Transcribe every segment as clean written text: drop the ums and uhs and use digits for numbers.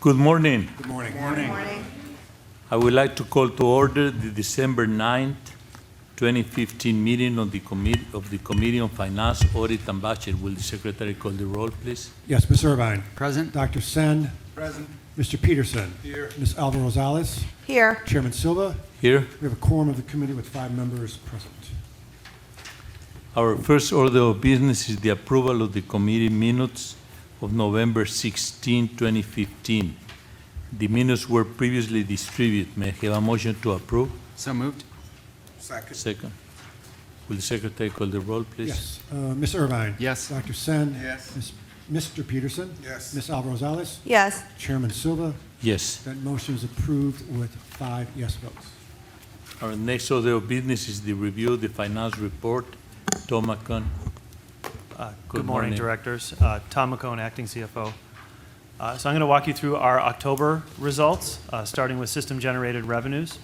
Good morning. Good morning. I would like to call to order the December 9th, 2015 meeting of the Committee on Finance, Audit, and Budget. Will the Secretary call the roll, please? Yes, Ms. Irvine. Present. Dr. Sen. Present. Mr. Peterson. Here. Ms. Alva Rosales. Here. Chairman Silva. Here. We have a quorum of the committee with 5 members present. Our first order of business is the approval of the committee minutes of November 16, 2015. The minutes were previously distributed. May I have a motion to approve? So moved. Second. Second. Will the Secretary call the roll, please? Yes. Ms. Irvine. Yes. Dr. Sen. Yes. Mr. Peterson. Yes. Ms. Alva Rosales. Yes. Chairman Silva. Yes. That motion is approved with 5 yes votes. Our next order of business is the review of the finance report. Tom McCone. Good morning, directors. Tom McCone, acting CFO. So I'm going to walk you through our October results, starting with system-generated revenues.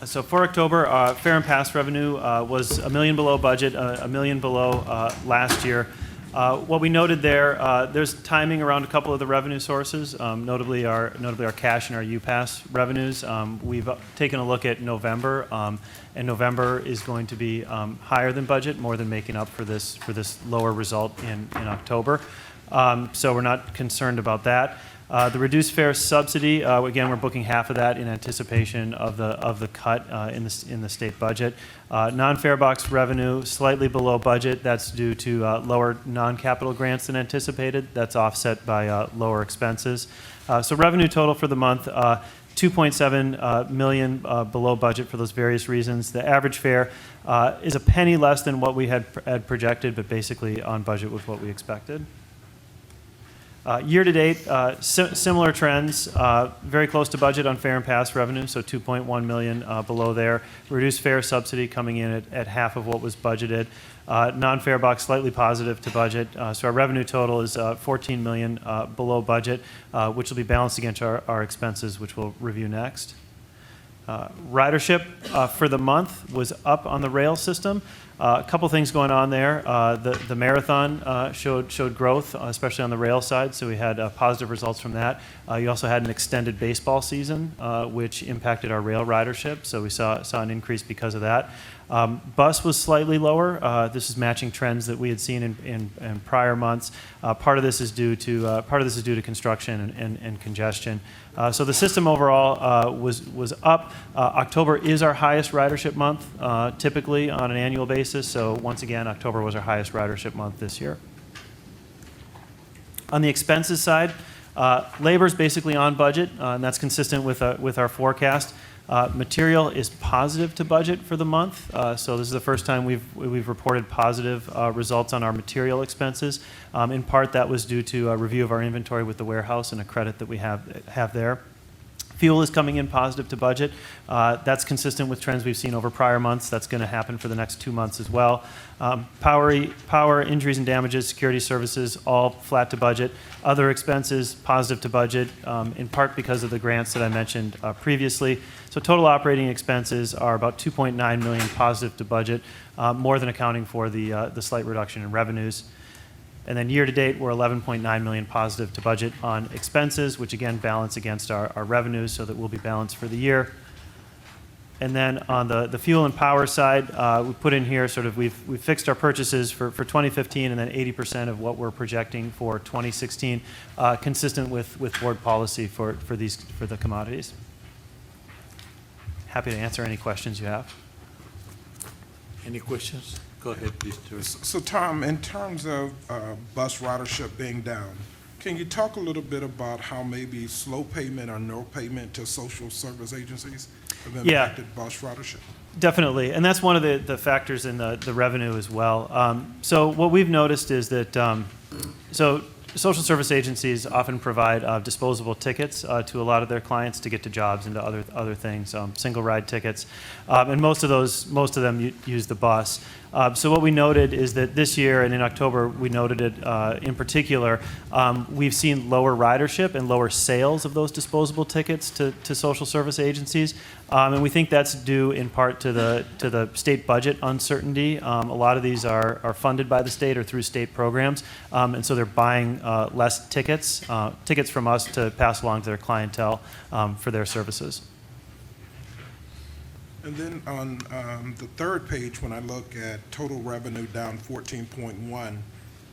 So for October, fair and pass revenue was $1 million below budget, $1 million below last year. What we noted there, there's timing around a couple of the revenue sources, notably our cash and our UPass revenues. We've taken a look at November, and November is going to be higher than budget, more than making up for this lower result in October. So we're not concerned about that. The reduced fare subsidy, again, we're booking half of that in anticipation of the cut in the state budget. Non-fare box revenue slightly below budget. That's due to lower non-capital grants than anticipated. That's offset by lower expenses. So revenue total for the month, $2.7 million below budget for those various reasons. The average fare is a penny less than what we had projected, but basically on budget with what we expected. Year-to-date, similar trends, very close to budget on fare and pass revenue, so $2.1 million below there. Reduced fare subsidy coming in at half of what was budgeted. Non-fare box slightly positive to budget. So our revenue total is $14 million below budget, which will be balanced against our expenses, which we'll review next. Ridership for the month was up on the rail system. A couple things going on there. The marathon showed growth, especially on the rail side, so we had positive results from that. You also had an extended baseball season, which impacted our rail ridership, so we saw an increase because of that. Bus was slightly lower. This is matching trends that we had seen in prior months. Part of this is due to construction and congestion. So the system overall was up. October is our highest ridership month, typically on an annual basis. So once again, October was our highest ridership month this year. On the expenses side, labor is basically on budget, and that's consistent with our forecast. Material is positive to budget for the month, so this is the first time we've reported positive results on our material expenses. In part, that was due to a review of our inventory with the warehouse and a credit that we have there. Fuel is coming in positive to budget. That's consistent with trends we've seen over prior months. That's going to happen for the next 2 months as well. Power, injuries and damages, security services, all flat to budget. Other expenses, positive to budget, in part because of the grants that I mentioned previously. So total operating expenses are about $2.9 million positive to budget, more than accounting for the slight reduction in revenues. And then year-to-date, we're $11.9 million positive to budget on expenses, which again balance against our revenues, so that we'll be balanced for the year. And then on the fuel and power side, we put in here we've fixed our purchases for 2015, and then 80% of what we're projecting for 2016, consistent with board policy for the commodities. Happy to answer any questions you have. Any questions? Go ahead, please, Terry. So Tom, in terms of bus ridership being down, can you talk a little bit about how maybe slow payment or no payment to social service agencies have impacted bus ridership? Definitely, and that's one of the factors in the revenue as well. So what we've noticed is that social service agencies often provide disposable tickets to a lot of their clients to get to jobs and to other things, single ride tickets, and most of them use the bus. So what we noted is that this year, and in October we noted it in particular, we've seen lower ridership and lower sales of those disposable tickets to social service agencies. And we think that's due in part to the state budget uncertainty. A lot of these are funded by the state or through state programs, and so they're buying less tickets from us to pass along to their clientele for their services. And then on the third page, when I look at total revenue down 14.1,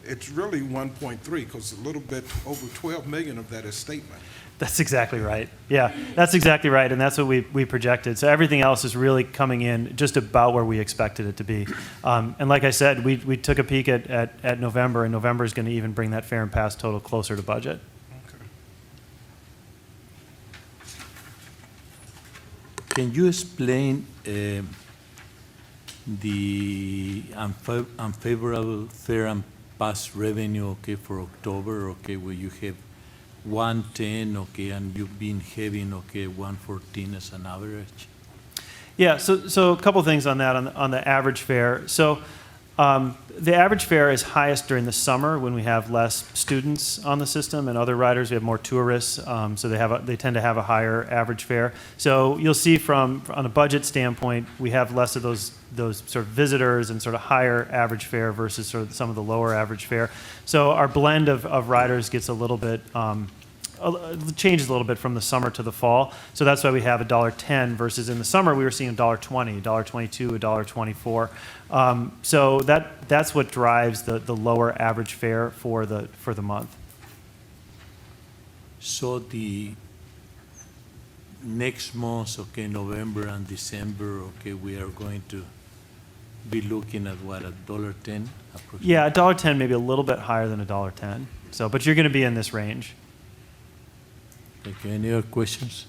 it's really 1.3, because a little bit over 12 million of that is statement. That's exactly right. Yeah, that's exactly right, and that's what we projected. So everything else is really coming in just about where we expected it to be. And like I said, we took a peek at November, and November is going to even bring that fare and pass total closer to budget. Okay. Can you explain the unfavorable fare and pass revenue, okay, for October, okay, where you have 110, okay, and you've been having, okay, 114 as an average? Yeah, so a couple things on that, on the average fare. So the average fare is highest during the summer when we have less students on the system and other riders. We have more tourists, so they tend to have a higher average fare. So you'll see on a budget standpoint, we have less of those sort of visitors and sort of higher average fare versus sort of some of the lower average fare. So our blend of riders gets a little bit changes a little bit from the summer to the fall. So that's why we have $1.10 versus in the summer we were seeing $1.20, $1.22, $1.24. So that's what drives the lower average fare for the month. So the next months, okay, November and December, okay, we are going to be looking at what, $1.10 approximately? Yeah, $1.10, maybe a little bit higher than $1.10. So, but you're going to be in this range. Okay, any other questions?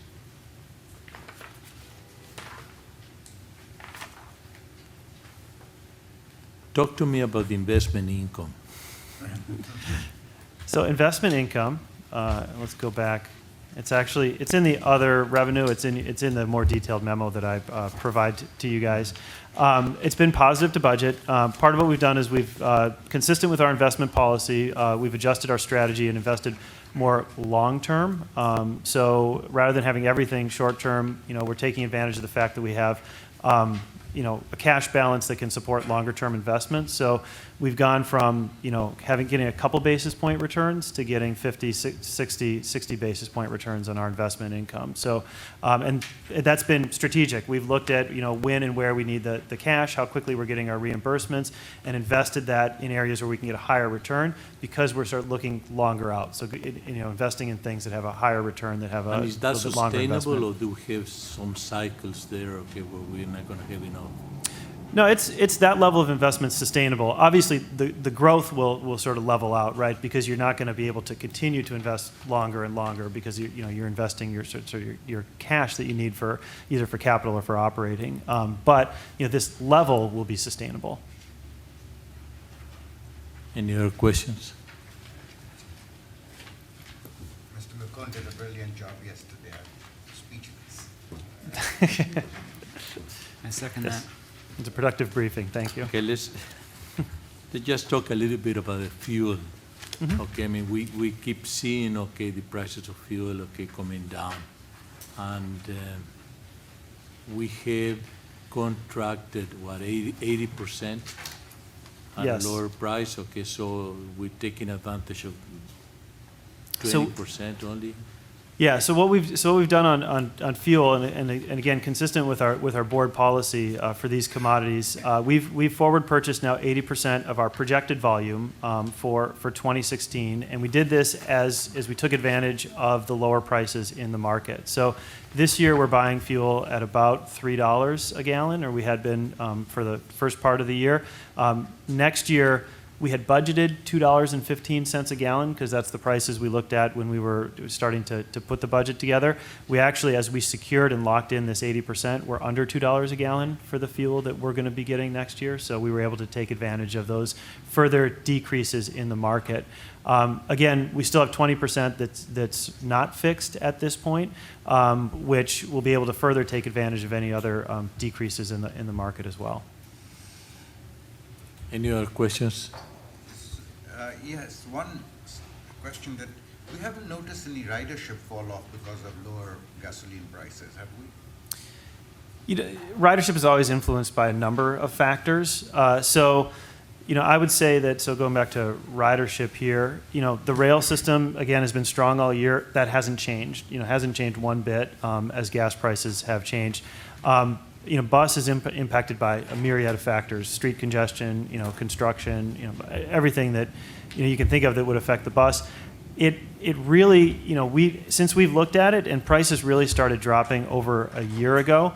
Talk to me about the investment income. So investment income, let's go back. It's in the other revenue. It's in the more detailed memo that I provide to you guys. It's been positive to budget. Part of what we've done is we've, consistent with our investment policy, we've adjusted our strategy and invested more long-term. So rather than having everything short-term, we're taking advantage of the fact that we have a cash balance that can support longer-term investments. So we've gone from, getting a couple basis point returns to getting 50, 60 basis point returns on our investment income. So, and that's been strategic. We've looked at, when and where we need the cash, how quickly we're getting our reimbursements, and invested that in areas where we can get a higher return because we're sort of looking longer out. So, investing in things that have a higher return, that have a And is that little bit longer sustainable, investment. or do we have some cycles there, okay, where we're not going to have enough? No, it's that level of investment sustainable. Obviously, the growth will sort of level out, right? Because you're not going to be able to continue to invest longer and longer because you're investing your cash that you need for either for capital or for operating. But this level will be sustainable. Any other questions? Mr. McCone did a brilliant job yesterday. I'm speechless. I second Yes. that. It's a productive briefing. Thank you. Okay, let's just talk a little bit about the fuel. Mhm. Okay, I mean, we keep seeing, okay, the prices of fuel, okay, coming down. And we have contracted, what, 80% at Yes. a lower price? Okay, so we're taking advantage of So- 20% only? Yeah. So what we've done on fuel, and again, consistent with our board policy for these commodities, we've forward purchased now 80% of our projected volume for 2016, and we did this as we took advantage of the lower prices in the market. So this year we're buying fuel at about $3 a gallon, or we had been for the first part of the year. Next year, we had budgeted $2.15 a gallon because that's the prices we looked at when we were starting to put the budget together. We actually, as we secured and locked in this 80%, we're under $2 a gallon for the fuel that we're going to be getting next year. So we were able to take advantage of those further decreases in the market. Again, we still have 20% that's not fixed at this point, which will be able to further take advantage of any other decreases in the market as well. Any other questions? Yes, one question that we haven't noticed any ridership fall off because of lower gasoline prices, have we? Ridership is always influenced by a number of factors. So, I would say that, so going back to ridership here, the rail system, again, has been strong all year. That hasn't changed, hasn't changed one bit as gas prices have changed. Bus is impacted by a myriad of factors, street congestion, construction, everything that, you can think of that would affect the bus. It really, since we've looked at it and prices really started dropping over a year ago,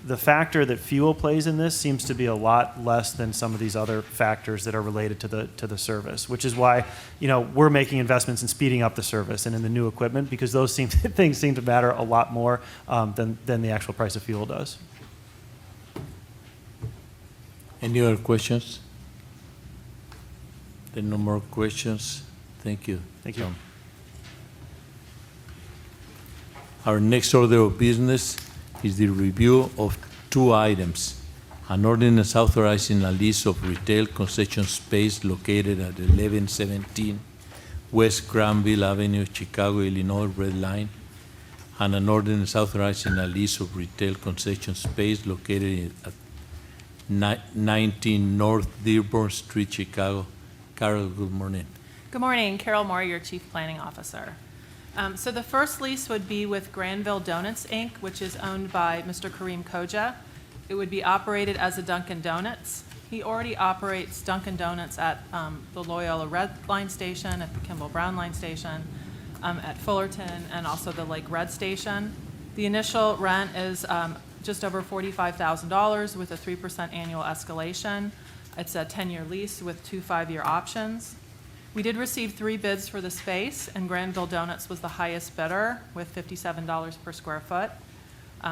the factor that fuel plays in this seems to be a lot less than some of these other factors that are related to the service, which is why, we're making investments in speeding up the service and in the new equipment, because those things seem to matter a lot more than the actual price of fuel does. Any other questions? There are no more questions. Thank you. Thank you. Tom. Our next order of business is the review of two items. An ordinance authorizing a lease of retail concession space located at 1117 West Granville Avenue, Chicago, Illinois, Red Line, and an ordinance authorizing a lease of retail concession space located at 19 North Dearborn Street, Chicago. Carol, good morning. Good morning, Carol Moore, your Chief Planning Officer. So the first lease would be with Granville Donuts, Inc., which is owned by Mr. Kareem Koja. It would be operated as a Dunkin' Donuts. He already operates Dunkin' Donuts at the Loyola Red Line Station, at the Kimball Brown Line Station, at Fullerton, and also the Lake Red Station. The initial rent is just over $45,000 with a 3% annual escalation. It's a 10-year lease with 2 5-year options. We did receive 3 bids for the space, and Granville Donuts was the highest bidder with $57 per square foot,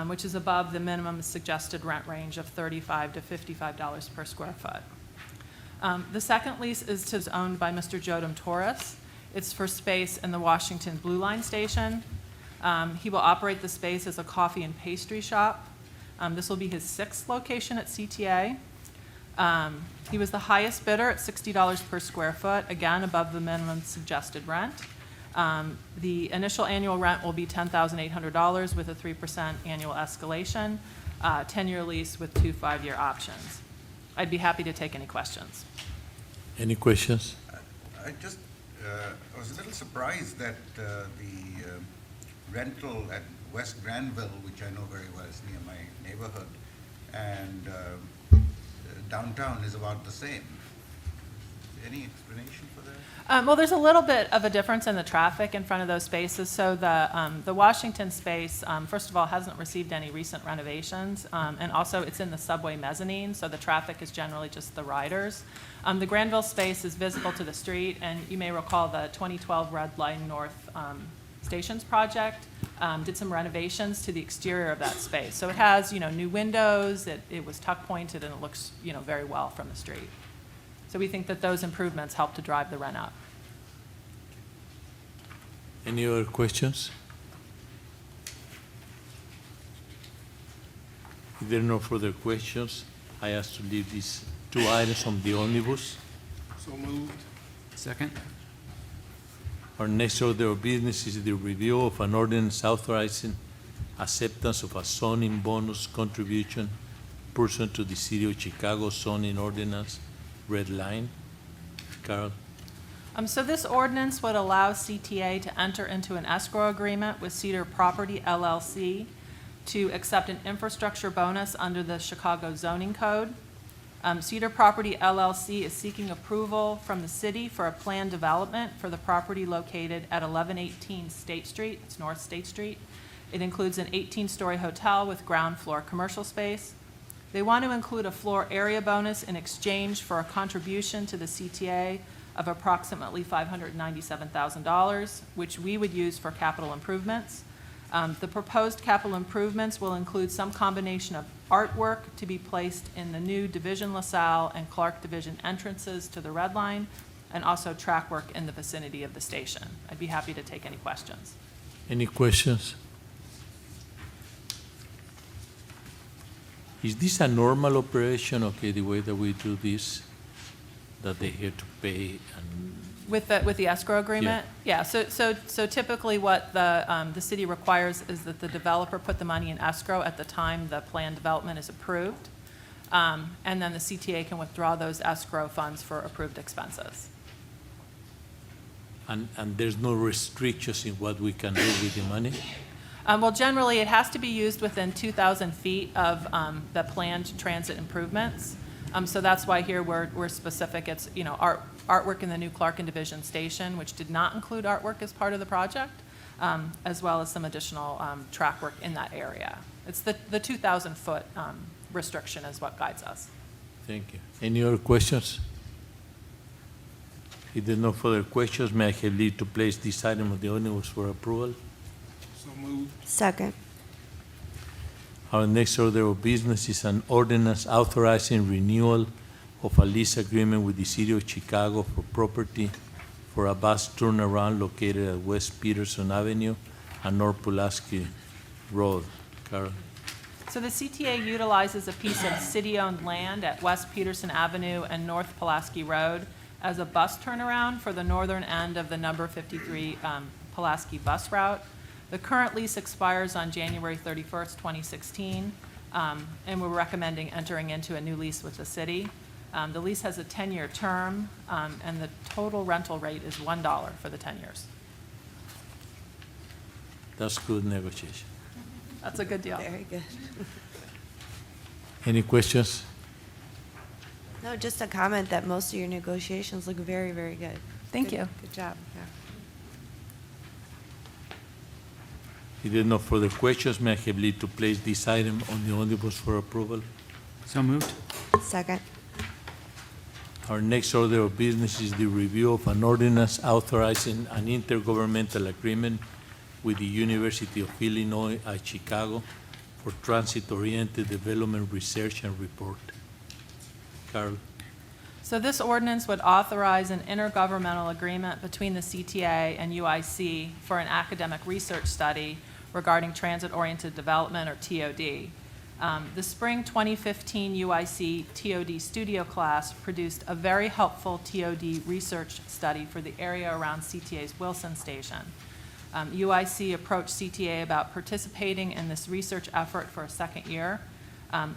which is above the minimum suggested rent range of $35 to $55 per square foot. The second lease is owned by Mr. Jodem Torres. It's for space in the Washington Blue Line Station. He will operate the space as a coffee and pastry shop. This will be his 6th location at CTA. He was the highest bidder at $60 per square foot, again above the minimum suggested rent. The initial annual rent will be $10,800 with a 3% annual escalation, 10-year lease with 2 5-year options. I'd be happy to take any questions. Any questions? I was a little surprised that the rental at West Granville, which I know very well, is near my neighborhood, and downtown is about the same. Any explanation for that? Well, there's a little bit of a difference in the traffic in front of those spaces. So the Washington space, first of all, hasn't received any recent renovations, and also it's in the subway mezzanine, so the traffic is generally just the riders. The Granville space is visible to the street, and you may recall the 2012 Red Line North Stations project did some renovations to the exterior of that space. So it has, new windows. It was tuck pointed, and it looks, very well from the street. So we think that those improvements help to drive the rent up. Any other questions? If there are no further questions, I ask to leave these 2 items on the omnibus. So moved. Second? Our next order of business is the review of an ordinance authorizing acceptance of a zoning bonus contribution pursuant to the City of Chicago zoning ordinance, Red Line. Carol? So this ordinance would allow CTA to enter into an escrow agreement with Cedar Property LLC to accept an infrastructure bonus under the Chicago zoning code. Cedar Property LLC is seeking approval from the city for a planned development for the property located at 1118 State Street. It's North State Street. It includes an 18-story hotel with ground floor commercial space. They want to include a floor area bonus in exchange for a contribution to the CTA of approximately $597,000, which we would use for capital improvements. The proposed capital improvements will include some combination of artwork to be placed in the new Division LaSalle and Clark Division entrances to the Red Line, and also track work in the vicinity of the station. I'd be happy to take any questions. Any questions? Is this a normal operation, okay, the way that we do this? that they had to pay and With the escrow agreement? Yeah, so typically what the city requires is that the developer put the money in escrow at the time the plan development is approved, and then the CTA can withdraw those escrow funds for approved expenses. and there's no restrictions in what we can do with the money? Well, generally, it has to be used within 2,000 feet of the planned transit improvements. So that's why here we're specific. It's, you know, artwork in the new Clark and Division Station, which did not include artwork as part of the project, as well as some additional track work in that area. It's the 2,000-foot restriction is what guides us. Thank you. Any other questions? If there are no further questions, may I have leave to place this item of the omnibus for approval? So moved. Second. Our next order of business is an ordinance authorizing renewal of a lease agreement with the City of Chicago for property for a bus turnaround located at West Peterson Avenue and North Pulaski Road. Carol? So the CTA utilizes a piece of city-owned land at West Peterson Avenue and North Pulaski Road as a bus turnaround for the northern end of the number 53 Pulaski bus route. The current lease expires on January 31st, 2016, and we're recommending entering into a new lease with the city. The lease has a 10-year term, and the total rental rate is $1 for the 10 years. That's good negotiation. That's a good deal. Very good. Any questions? No, just a comment that most of your negotiations look very, very good. Thank Good- you. Good job, yeah. If there are no further questions, may I have leave to place this item on the omnibus for approval? So moved. Second. Our next order of business is the review of an ordinance authorizing an intergovernmental agreement with the University of Illinois at Chicago for transit-oriented development research and report. Carol? So this ordinance would authorize an intergovernmental agreement between the CTA and UIC for an academic research study regarding transit-oriented development, or TOD. The spring 2015 UIC TOD studio class produced a very helpful TOD research study for the area around CTA's Wilson Station. UIC approached CTA about participating in this research effort for a second year.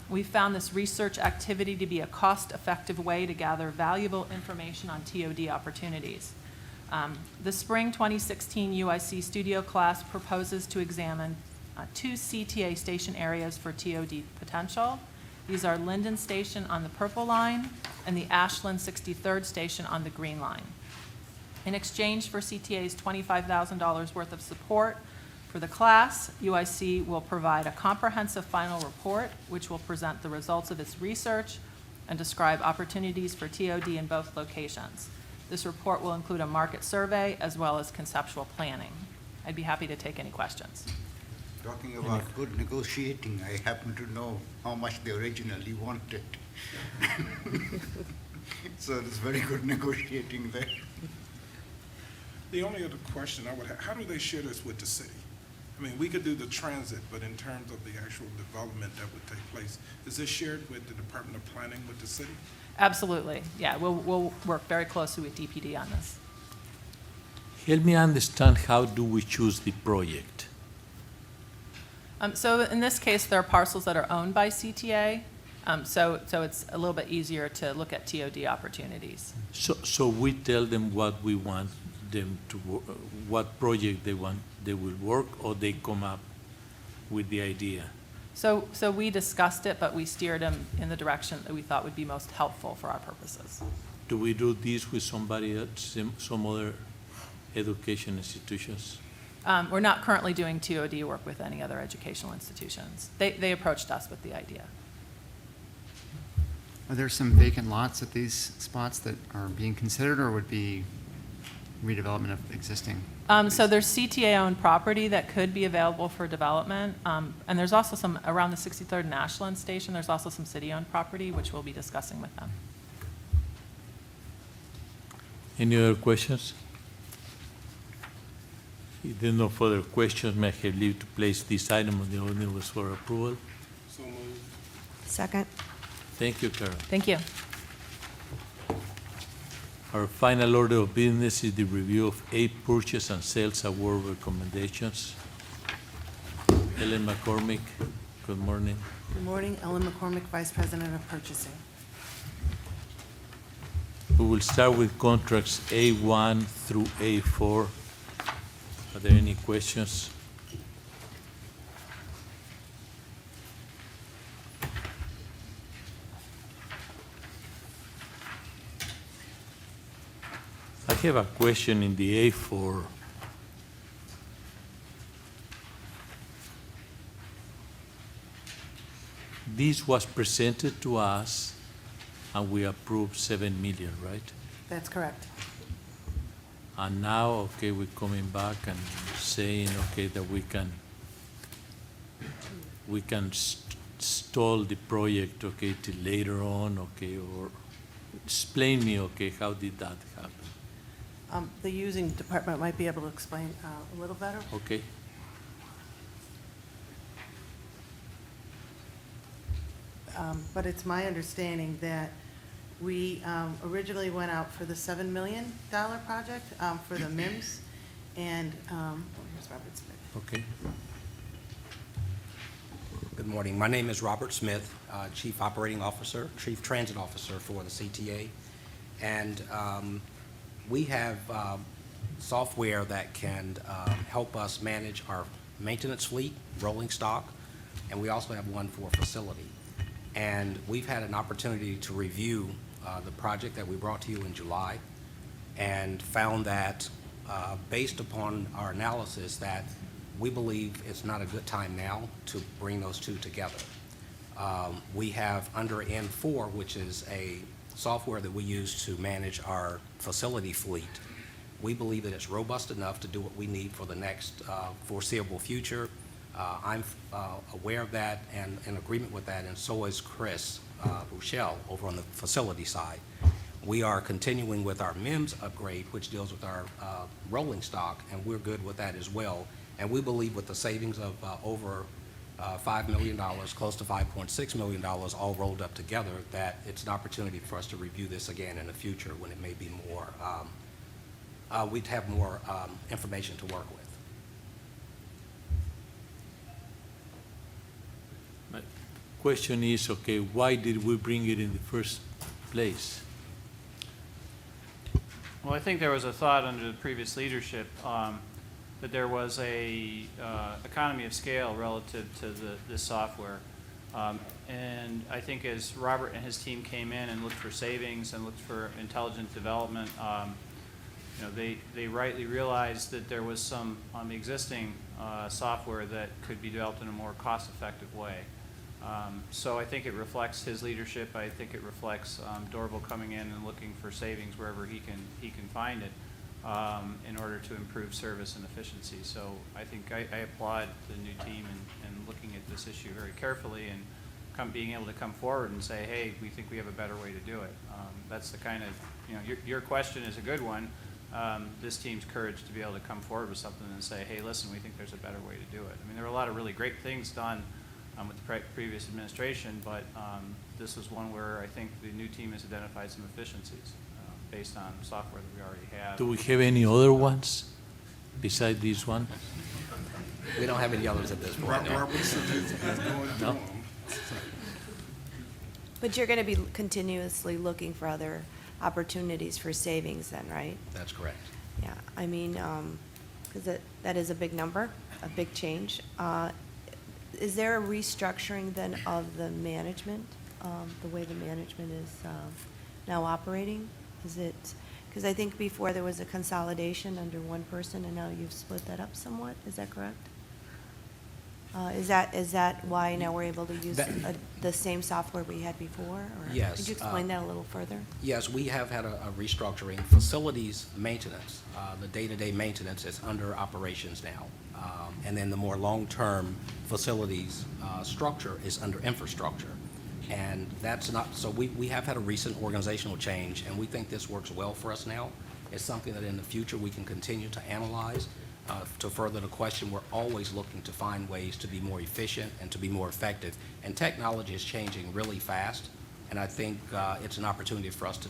We found this research activity to be a cost-effective way to gather valuable information on TOD opportunities. The spring 2016 UIC studio class proposes to examine two CTA station areas for TOD potential. These are Linden Station on the purple line and the Ashland 63rd Station on the green line. In exchange for CTA's $25,000 worth of support for the class, UIC will provide a comprehensive final report, which will present the results of its research and describe opportunities for TOD in both locations. This report will include a market survey as well as conceptual planning. I'd be happy to take any questions. Talking about good negotiating, I happen to know how much they originally wanted. So it's very good negotiating there. The only other question I would have, how do they share this with the city? I mean, we could do the transit, but in terms of the actual development that would take place, is this shared with the Department of Planning with the city? Absolutely, yeah, we'll work very closely with DPD on this. Help me understand, how do we choose the project? So in this case, there are parcels that are owned by CTA, so it's a little bit easier to look at TOD opportunities. So we tell them what we want them to, what project they want, they will work, or they come up with the idea? So we discussed it, but we steered them in the direction that we thought would be most helpful for our purposes. Do we do this with somebody else, some other education institutions? We're not currently doing TOD work with any other educational institutions. They approached us with the idea. Are there some vacant lots at these spots that are being considered, or would be redevelopment of existing? So there's CTA-owned property that could be available for development, and there's also some, around the 63rd and Ashland Station, there's also some city-owned property, which we'll be discussing with them. Any other questions? If there are no further questions, may I have leave to place this item on the omnibus for approval? So moved. Second. Thank you, Carol. Thank you. Our final order of business is the review of 8 purchase and sales award recommendations. Ellen McCormick, good morning. Good morning, Ellen McCormick, Vice President of Purchasing. We will start with contracts A1 through A4. Are there any questions? I have a question in the A4. This was presented to us, and we approved 7 million, right? That's correct. And now, okay, we're coming back and saying, okay, that we can stall the project, okay, till later on, okay, or explain me, okay, how did that happen? The using department might be able to explain a little better. Okay? But it's my understanding that we originally went out for the $7 million project for the MIMS, and here's Robert Smith. Okay. Good morning. My name is Robert Smith, Chief Operating Officer, Chief Transit Officer for the CTA. And we have software that can help us manage our maintenance fleet, rolling stock, and we also have one for facility. And we've had an opportunity to review the project that we brought to you in July and found that based upon our analysis that we believe it's not a good time now to bring those two together. We have under N4, which is a software that we use to manage our facility fleet. We believe that it's robust enough to do what we need for the next foreseeable future. I'm aware of that and in agreement with that, and so is Chris Rochelle over on the facility side. We are continuing with our MIMS upgrade, which deals with our rolling stock, and we're good with that as well. And we believe with the savings of over $5 million, close to $5.6 million, all rolled up together, that it's an opportunity for us to review this again in the future when it may be more, we'd have more information to work with. My question is, okay, why did we bring it in the first place? Well, I think there was a thought under the previous leadership that there was a economy of scale relative to this software. And I think as Robert and his team came in and looked for savings and looked for intelligent development, they rightly realized that there was some on the existing software that could be developed in a more cost-effective way. So I think it reflects his leadership. I think it reflects Dorval coming in and looking for savings wherever he can find it in order to improve service and efficiency. So I think I applaud the new team in looking at this issue very carefully and being able to come forward and say, hey, we think we have a better way to do it. That's the kind of, your question is a good one. This team's courage to be able to come forward with something and say, hey, listen, we think there's a better way to do it. I mean, there were a lot of really great things done with the previous administration, but this was one where I think the new team has identified some efficiencies based on software that we already have. Do we have any other ones besides this one? We don't have any others at this point. no. Robertson is going through them. But you're going to be continuously looking for other opportunities for savings then, right? That's correct. Yeah, I mean, because that is a big number, a big change. Is there a restructuring then of the management, the way the management is now operating? Is it, because I think before there was a consolidation under one person, and now you've split that up somewhat, is that correct? Is that why now we're able to use the same software we had before? Or Yes, could you explain that a little further? Yes, we have had a restructuring. Facilities maintenance, the day-to-day maintenance is under operations now. And then the more long-term facilities structure is under infrastructure. And that's not, so we have had a recent organizational change, and we think this works well for us now. It's something that in the future we can continue to analyze. To further the question, we're always looking to find ways to be more efficient and to be more effective. And technology is changing really fast, and I think it's an opportunity for us to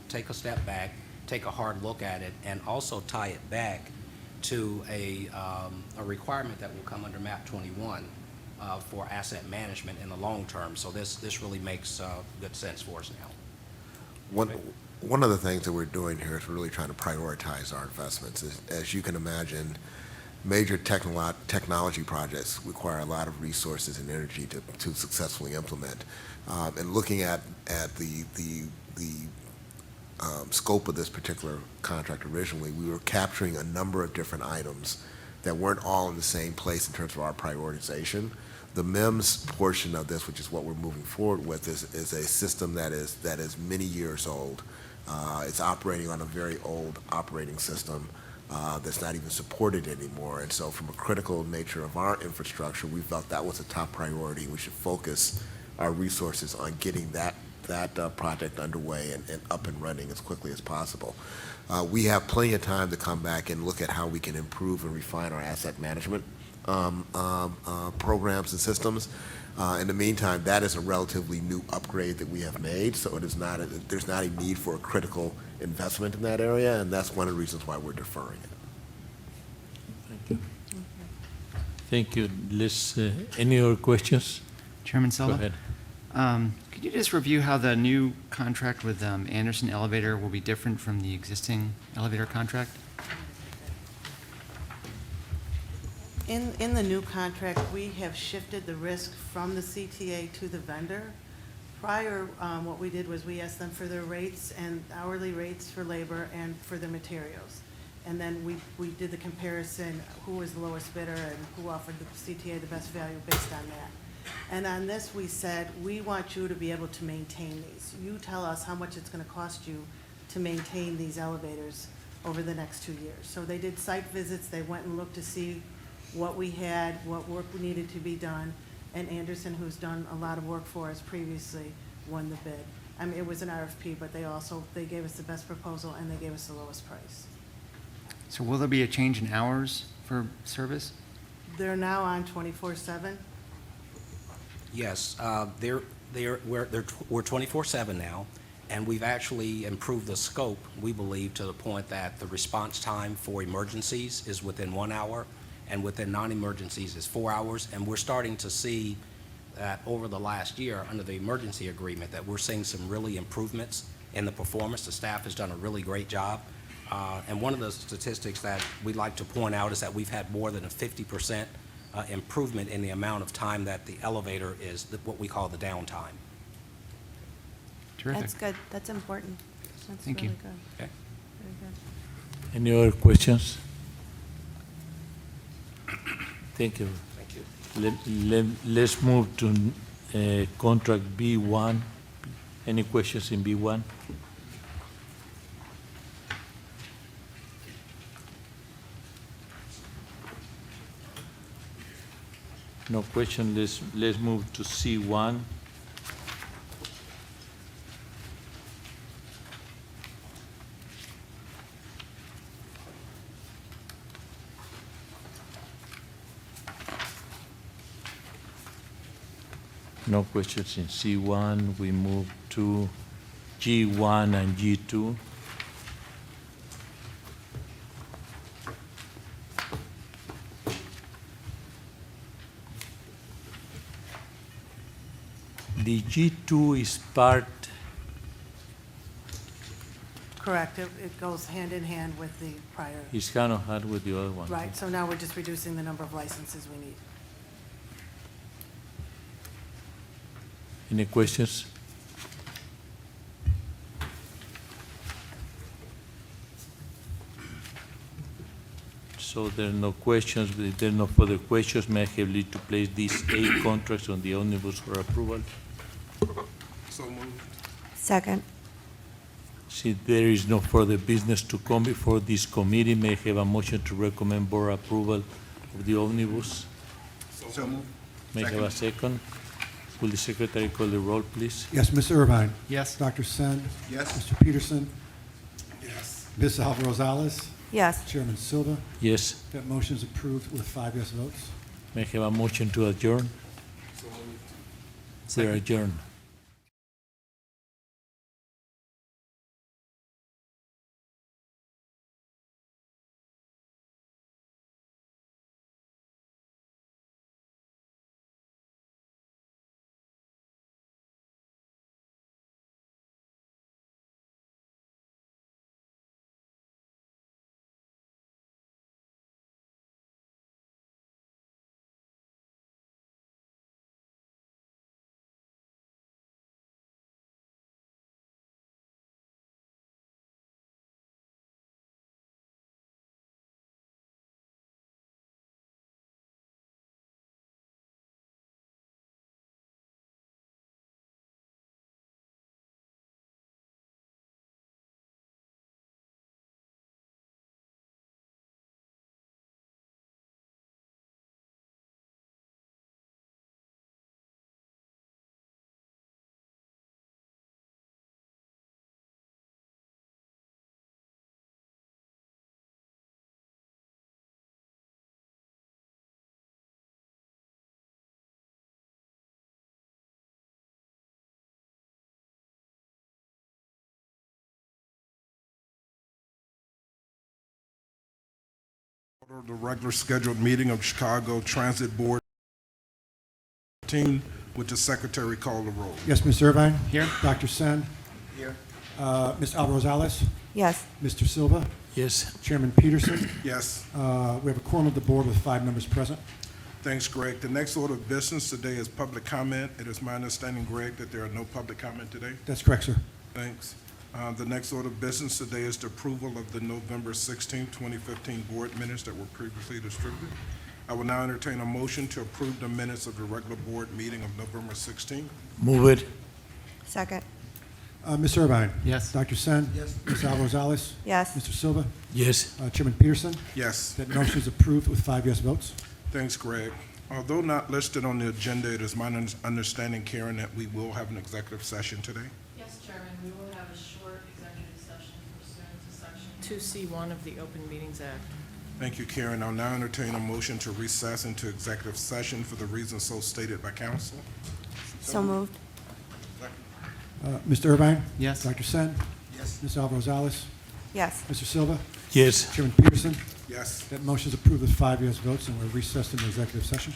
take a step back, take a hard look at it and also tie it back to a requirement that will come under MAP 21 for asset management in the long term. So this really makes good sense for us now. One of the things that we're doing here is really trying to prioritize our investments. As you can imagine, major technology projects require a lot of resources and energy to successfully implement. And looking at the scope of this particular contract originally, we were capturing a number of different items that weren't all in the same place in terms of our prioritization. The MEMS portion of this, which is what we're moving forward with, is a system that is many years old. It's operating on a very old operating system that's not even supported anymore. And so from a critical nature of our infrastructure, we felt that was a top priority. We should focus our resources on getting that project underway and up and running as quickly as possible. We have plenty of time to come back and look at how we can improve and refine our asset management programs and systems. In the meantime, that is a relatively new upgrade that we have made, so it is not there's not a need for a critical investment in that area, and that's one of the reasons why we're deferring it. Thank you. Thank you. Any other questions? Chairman Go Silva? ahead. Could you just review how the new contract with Anderson Elevator will be different from the existing elevator contract? In the new contract, we have shifted the risk from the CTA to the vendor. Prior, what we did was we asked them for their rates and hourly rates for labor and for the materials. And then we did the comparison, who was the lowest bidder and who offered the CTA the best value based on that. And on this, we said, we want you to be able to maintain these. You tell us how much it's going to cost you to maintain these elevators over the next 2 years. So they did site visits, they went and looked to see what we had, what work needed to be done, and Anderson, who's done a lot of work for us previously, won the bid. I mean, it was an RFP, but they gave us the best proposal and they gave us the lowest price. So will there be a change in hours for service? They're now on 24/7. Yes, we're 24/7 now, and we've actually improved the scope, we believe, to the point that the response time for emergencies is within 1 hour, and within non-emergencies is 4 hours. And we're starting to see that over the last year, under the emergency agreement, that we're seeing some really improvements in the performance. The staff has done a really great job. And one of the statistics that we'd like to point out is that we've had more than a 50% improvement in the amount of time that the elevator is what we call the downtime. Terrific. That's good. That's important. That's Thank really you. good. Okay? Very good. Any other questions? Thank you. Thank you. Let's move to contract B1. Any questions in B1? No question. Let's move to C1. No questions in C1. We move to G1 and G2. The G2 is part, Correct. It goes hand in hand with the prior. is kind of hard with the other one. Right, so now we're just reducing the number of licenses we need. Any questions? So there are no questions. If there are no further questions, may I have leave to place these 8 contracts on the omnibus for approval? So moved. Second. Since there is no further business to come before this committee, may I have a motion to recommend board approval of the omnibus? So moved. May I have a second? Will the secretary call the roll, please? Yes, Mr. Irvine? Yes. Dr. Sen? Yes. Mr. Peterson? Yes. Ms. Alva Rosales? Yes. Chairman Silva? Yes. That motion is approved with 5 yes votes. May I have a motion to adjourn? So moved. We are adjourned. Order the regular scheduled meeting of Chicago Transit Board 14. Would the secretary call the roll? Yes, Ms. Irvine? Here. Dr. Sen? Here. Ms. Alva Rosales? Yes. Mr. Silva? Yes. Chairman Peterson? Yes. We have a quorum of the board with 5 members present. Thanks, Greg. The next order of business today is public comment. It is my understanding, Greg, that there are no public comment today. That's correct, sir. Thanks. The next order of business today is the approval of the November 16, 2015 board minutes that were previously distributed. I will now entertain a motion to approve the minutes of the regular board meeting of November 16. Move it. Second. Ms. Irvine? Yes. Dr. Sen? Yes. Ms. Alva Rosales? Yes. Mr. Silva? Yes. Chairman Peterson? Yes. That motion is approved with 5 yes votes. Thanks, Greg. Although not listed on the agenda, it is my understanding, Karen, that we will have an executive session today. Yes, Chairman, we will have a short executive session pursuant to Section 2C1 of the Open Meetings Act. Thank you, Karen. I'll now entertain a motion to recess into executive session for the reasons so stated by council. So moved. Mr. Irvine? Yes. Dr. Sen? Yes. Ms. Alva Rosales? Yes. Mr. Silva? Yes. Chairman Peterson? Yes. That motion is approved with 5 yes votes, and we're recessed into executive session.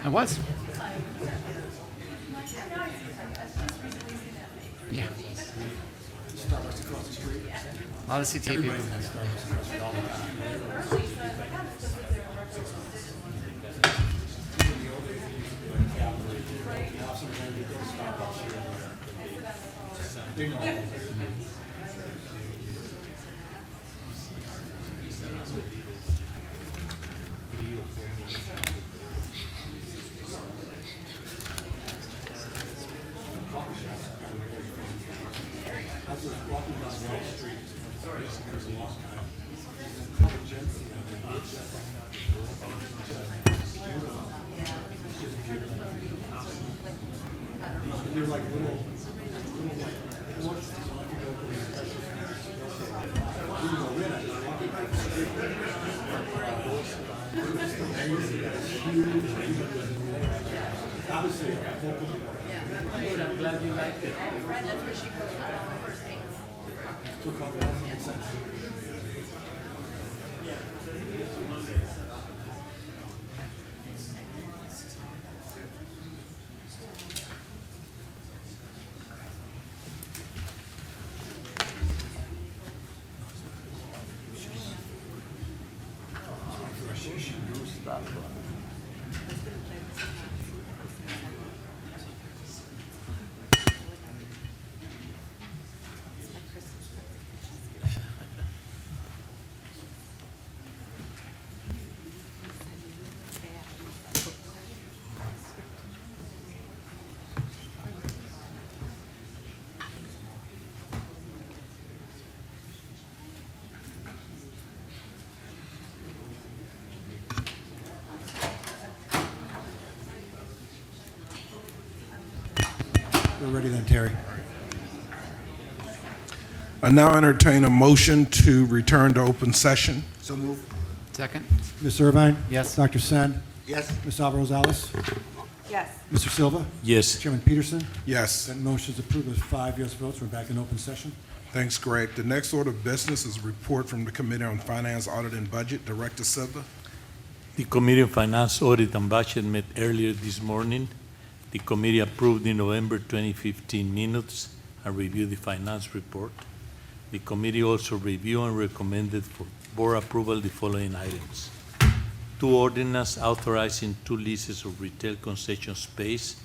I was. Yeah. A lot of CTA people. We're ready then, Terry. I now entertain a motion to return to open session. So move. Second? Ms. Irvine? Yes. Dr. Sen? Yes. Ms. Alvarado Rosales? Yes. Mr. Silva? Yes. Chairman Peterson? Yes. That motion is approved with 5 yes votes. We're back in open session. Thanks, Greg. The next order of business is a report from the Committee on Finance, Audit, and Budget. Director Silva. The Committee on Finance, Audit, and Budget met earlier this morning. The committee approved the November 2015 minutes and reviewed the finance report. The committee also reviewed and recommended for board approval the following items: 2 ordinances authorizing 2 leases of retail concession space,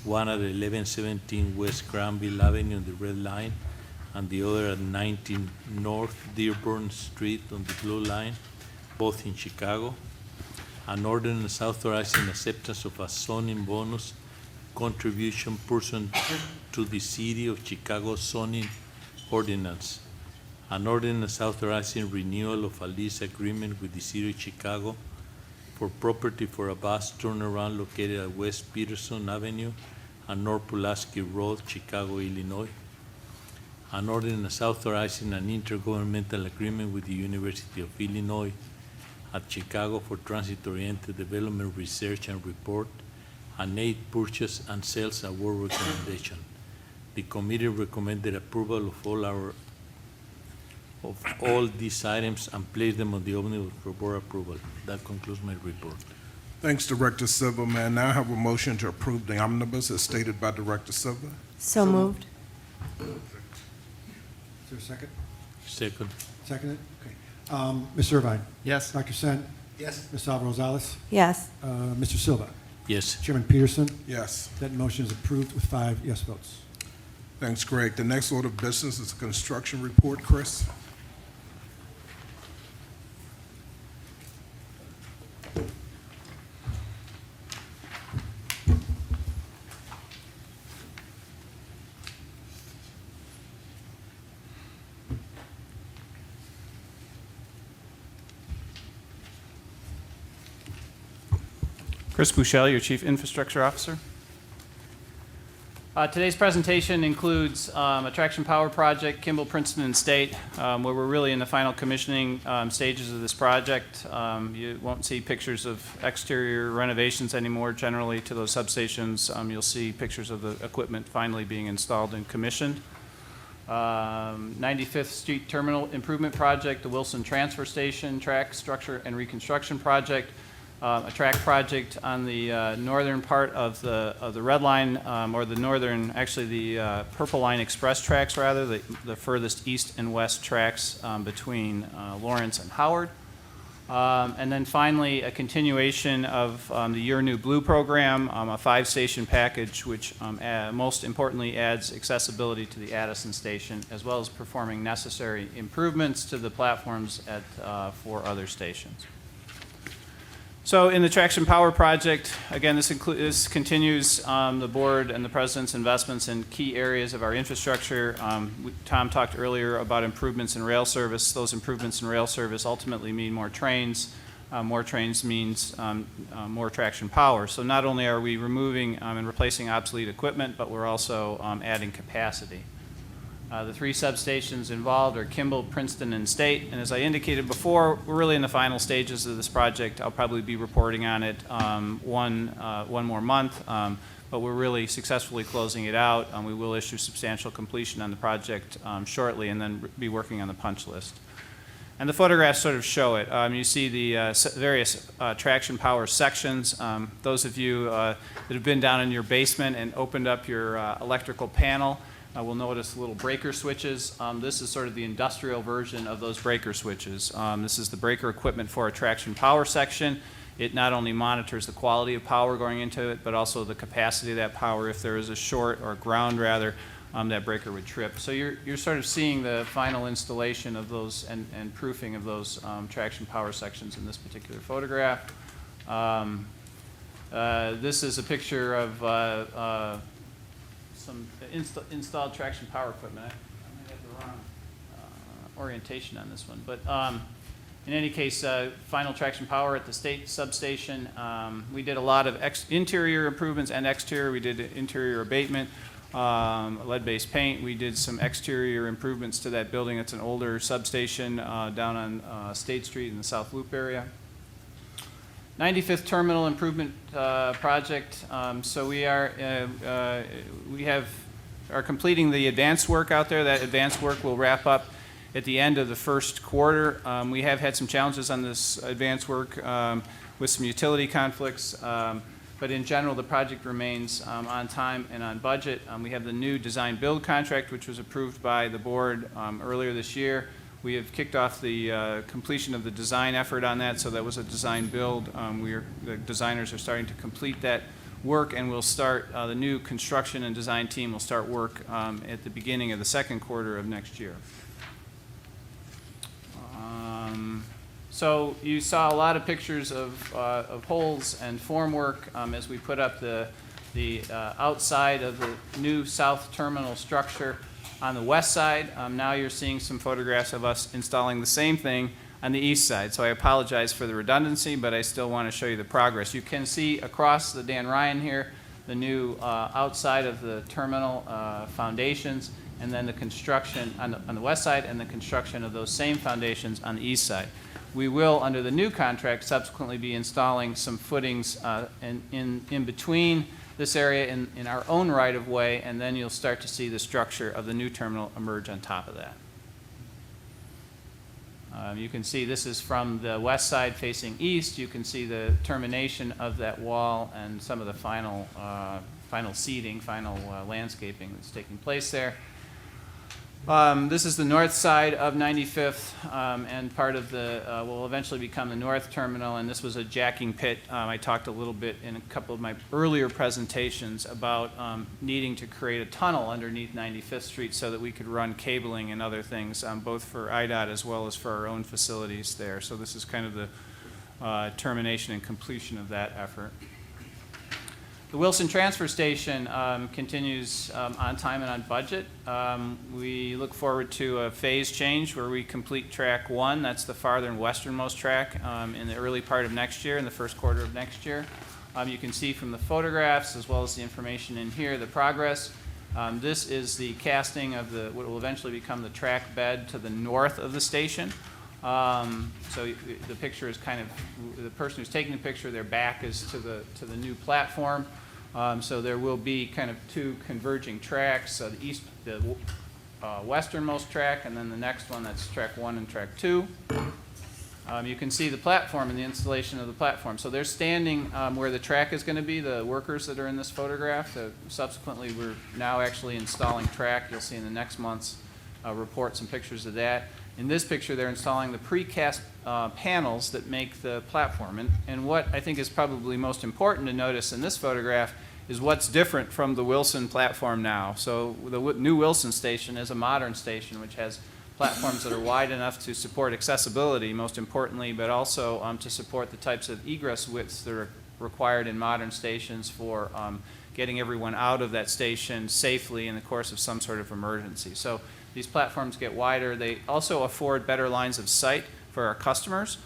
one at 1117 West Granville Avenue on the Red Line, and the other at 19 North Dearborn Street on the Blue Line, both in Chicago. An ordinance authorizing acceptance of a zoning bonus contribution pursuant to the City of Chicago zoning ordinance. An ordinance authorizing renewal of a lease agreement with the City of Chicago for property for a bus turnaround located at West Peterson Avenue and North Pulaski Road, Chicago, Illinois. An ordinance authorizing an intergovernmental agreement with the University of Illinois at Chicago for transit-oriented development research and report, an 8 purchase and sales award recommendation. The committee recommended approval of all these items and placed them on the omnibus for board approval. That concludes my report. Thanks, Director Silva. May I now have a motion to approve the omnibus as stated by Director Silva? So moved. Is there a second? Second. Seconded? Okay. Ms. Irvine? Yes. Dr. Sen? Yes. Ms. Alvarado Rosales? Yes. Mr. Silva? Yes. Chairman Peterson? Yes. That motion is approved with 5 yes votes. Thanks, Greg. The next order of business is a construction report. Chris? Chris Bouchel, your Chief Infrastructure Officer. Today's presentation includes a traction power project, Kimball, Princeton, and State, where we're really in the final commissioning stages of this project. You won't see pictures of exterior renovations anymore generally to those substations. You'll see pictures of the equipment finally being installed and commissioned. 95th Street Terminal Improvement Project, the Wilson Transfer Station, Track Structure and Reconstruction Project. a track project on the northern part of the red line, or the northern, actually the purple line express tracks rather, the furthest east and west tracks between Lawrence and Howard. And then finally, a continuation of the Your New Blue program, a 5-station package, which most importantly adds accessibility to the Addison station, as well as performing necessary improvements to the platforms at 4 other stations. So in the Traction Power project, again, this continues the board and the president's investments in key areas of our infrastructure. Tom talked earlier about improvements in rail service. Those improvements in rail service ultimately mean more trains. More trains means more traction power. So not only are we removing and replacing obsolete equipment, but we're also adding capacity. The 3 substations involved are Kimball, Princeton, and State. And as I indicated before, we're really in the final stages of this project. I'll probably be reporting on it one more month, but we're really successfully closing it out. We will issue substantial completion on the project shortly, and then be working on the punch list. And the photographs sort of show it. You see the various traction power sections. Those of you that have been down in your basement and opened up your electrical panel will notice little breaker switches. This is sort of the industrial version of those breaker switches. This is the breaker equipment for a traction power section. It not only monitors the quality of power going into it, but also the capacity of that power. If there is a short or ground rather, that breaker would trip. So you're sort of seeing the final installation of those and proofing of those traction power sections in this particular photograph. This is a picture of some installed traction power equipment. I might have the wrong orientation on this one, but in any case, final traction power at the State substation. We did a lot of interior improvements and exterior. We did interior abatement, lead-based paint. We did some exterior improvements to that building. It's an older substation down on State Street in the South Loop area. 95th Terminal Improvement Project. So we are completing the advanced work out there. That advanced work will wrap up at the end of the first quarter. We have had some challenges on this advanced work with some utility conflicts, but in general, the project remains on time and on budget. We have the new design build contract, which was approved by the board earlier this year. We have kicked off the completion of the design effort on that, so that was a design build. The designers are starting to complete that work, and we'll start, the new construction and design team will start work at the beginning of the second quarter of next year. So you saw a lot of pictures of holes and formwork as we put up the outside of the new south terminal structure. On the west side, now you're seeing some photographs of us installing the same thing on the east side. So I apologize for the redundancy, but I still want to show you the progress. You can see across the Dan Ryan here, the new outside of the terminal foundations, and then the construction on the west side, and the construction of those same foundations on the east side. We will, under the new contract, subsequently be installing some footings in between this area in our own right-of-way, and then you'll start to see the structure of the new terminal emerge on top of that. You can see this is from the west side facing east. You can see the termination of that wall and some of the final seating, landscaping that's taking place there. This is the north side of 95th, and part of the will eventually become the north terminal, and this was a jacking pit. I talked a little bit in a couple of my earlier presentations about needing to create a tunnel underneath 95th Street so that we could run cabling and other things, both for IDOT as well as for our own facilities there. So this is kind of the termination and completion of that effort. The Wilson Transfer Station continues on time and on budget. We look forward to a phase change where we complete track 1. That's the farther and westernmost track in the early part of next year, in the first quarter of next year. You can see from the photographs as well as the information in here the progress. This is the casting of what will eventually become the track bed to the north of the station. So the picture is kind of, the person who's taking the picture, their back is to the new platform. So there will be kind of two converging tracks, the westernmost track, and then the next one, that's track 1 and track 2. You can see the platform and the installation of the platform. So they're standing where the track is going to be, the workers that are in this photograph. Subsequently, we're now actually installing track. You'll see in the next month's report some pictures of that. In this picture, they're installing the precast panels that make the platform. And what I think is probably most important to notice in this photograph is what's different from the Wilson platform now. So the new Wilson station is a modern station which has platforms that are wide enough to support accessibility, most importantly, but also to support the types of egress widths that are required in modern stations for getting everyone out of that station safely in the course of some sort of emergency. So these platforms get wider. They also afford better lines of sight for our customers,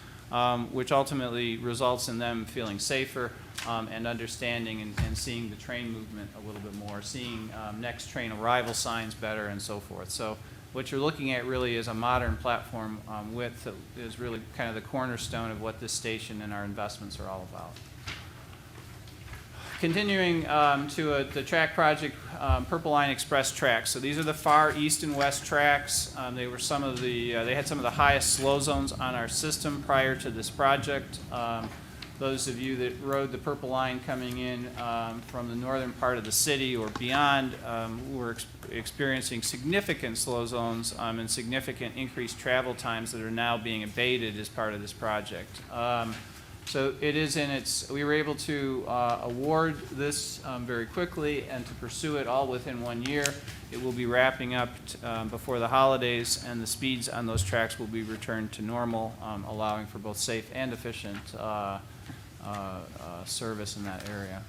which ultimately results in them feeling safer and understanding and seeing the train movement a little bit more, seeing next train arrival signs better and so forth. So what you're looking at really is a modern platform width that is really kind of the cornerstone of what this station and our investments are all about. Continuing to the track project, Purple Line Express tracks. So these are the far east and west tracks. They were some of the, they had some of the highest slow zones on our system prior to this project. Those of you that rode the Purple Line coming in from the northern part of the city or beyond were experiencing significant slow zones and significant increased travel times that are now being abated as part of this project. So it is in its, we were able to award this very quickly and to pursue it all within 1 year. It will be wrapping up before the holidays, and the speeds on those tracks will be returned to normal, allowing for both safe and efficient service in that area.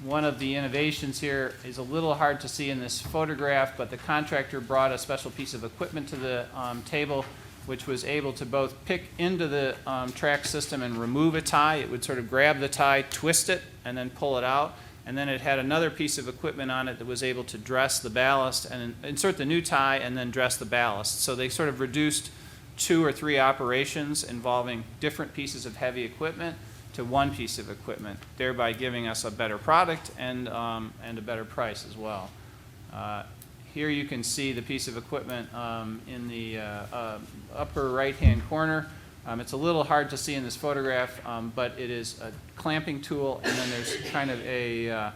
One of the innovations here is a little hard to see in this photograph, but the contractor brought a special piece of equipment to the table, which was able to both pick into the track system and remove a tie. It would sort of grab the tie, twist it, and then pull it out. And then it had another piece of equipment on it that was able to dress the ballast and insert the new tie and then dress the ballast. So they sort of reduced 2 or 3 operations involving different pieces of heavy equipment to one piece of equipment, thereby giving us a better product and a better price as well. Here you can see the piece of equipment in the upper right-hand corner. It's a little hard to see in this photograph, but it is a clamping tool, and then there's kind of a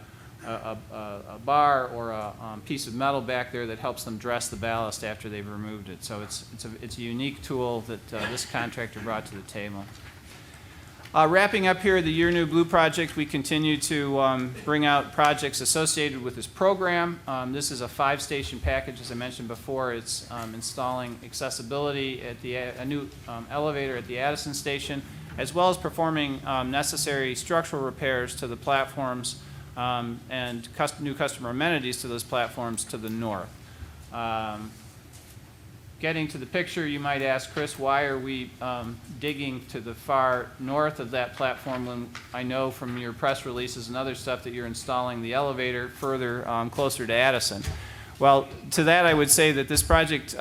bar or a piece of metal back there that helps them dress the ballast after they've removed it. So it's a unique tool that this contractor brought to the table. Wrapping up here, the Your New Blue project, we continue to bring out projects associated with this program. This is a 5-station package, as I mentioned before. It's installing accessibility at a new elevator at the Addison station, as well as performing necessary structural repairs to the platforms and new customer amenities to those platforms to the north. Getting to the picture, you might ask, Chris, why are we digging to the far north of that platform when I know from your press releases and other stuff that you're installing the elevator further closer to Addison? Well, to that I would say that this project,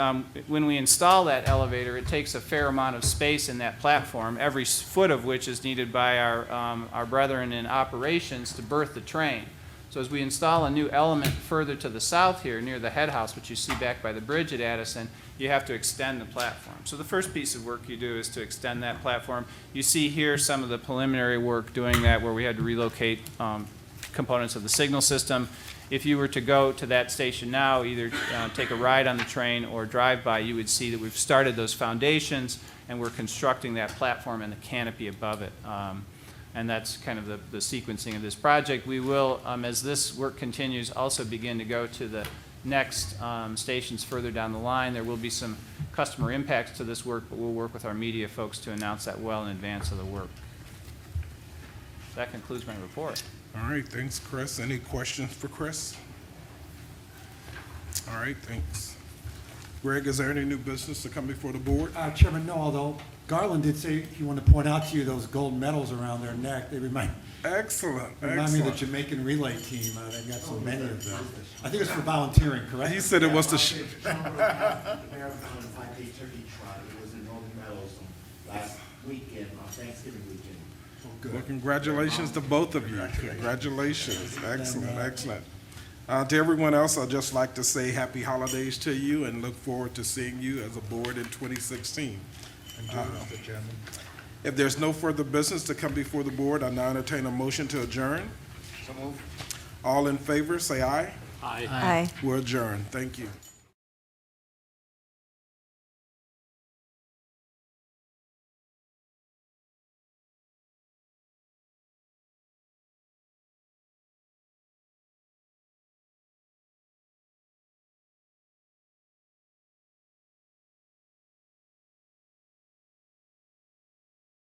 when we install that elevator, it takes a fair amount of space in that platform, every foot of which is needed by our brethren in operations to berth the train. So as we install a new element further to the south here near the head house, which you see back by the bridge at Addison, you have to extend the platform. So the first piece of work you do is to extend that platform. You see here some of the preliminary work doing that, where we had to relocate components of the signal system. If you were to go to that station now, either take a ride on the train or drive by, you would see that we've started those foundations and we're constructing that platform and the canopy above it. And that's kind of the sequencing of this project. We will, as this work continues, also begin to go to the next stations further down the line. There will be some customer impacts to this work, but we'll work with our media folks to announce that well in advance of the work. That concludes my report. All right, thanks, Chris. Any questions for Chris? All right, thanks. Greg, is there any new business to come before the board? Chairman, no, although Garland did say he wanted to point out to you those gold medals around their neck. They remind Excellent, me of the excellent. Jamaican relay team. They've got so many of them. I think it's for volunteering, correct? He said it was the, The marathon and 5K turkey trot, it was in Northern Meadows last weekend, on Thanksgiving weekend. Oh, good. well, congratulations to both of you. Congratulations, excellent, excellent. To everyone else, I'd just like to say happy holidays to you and look forward to seeing you as a board in 2016. Mr. Chairman. If there's no further business to come before the board, I now entertain a motion to adjourn. So move. All in favor, say aye. Aye. We're adjourned. Thank you.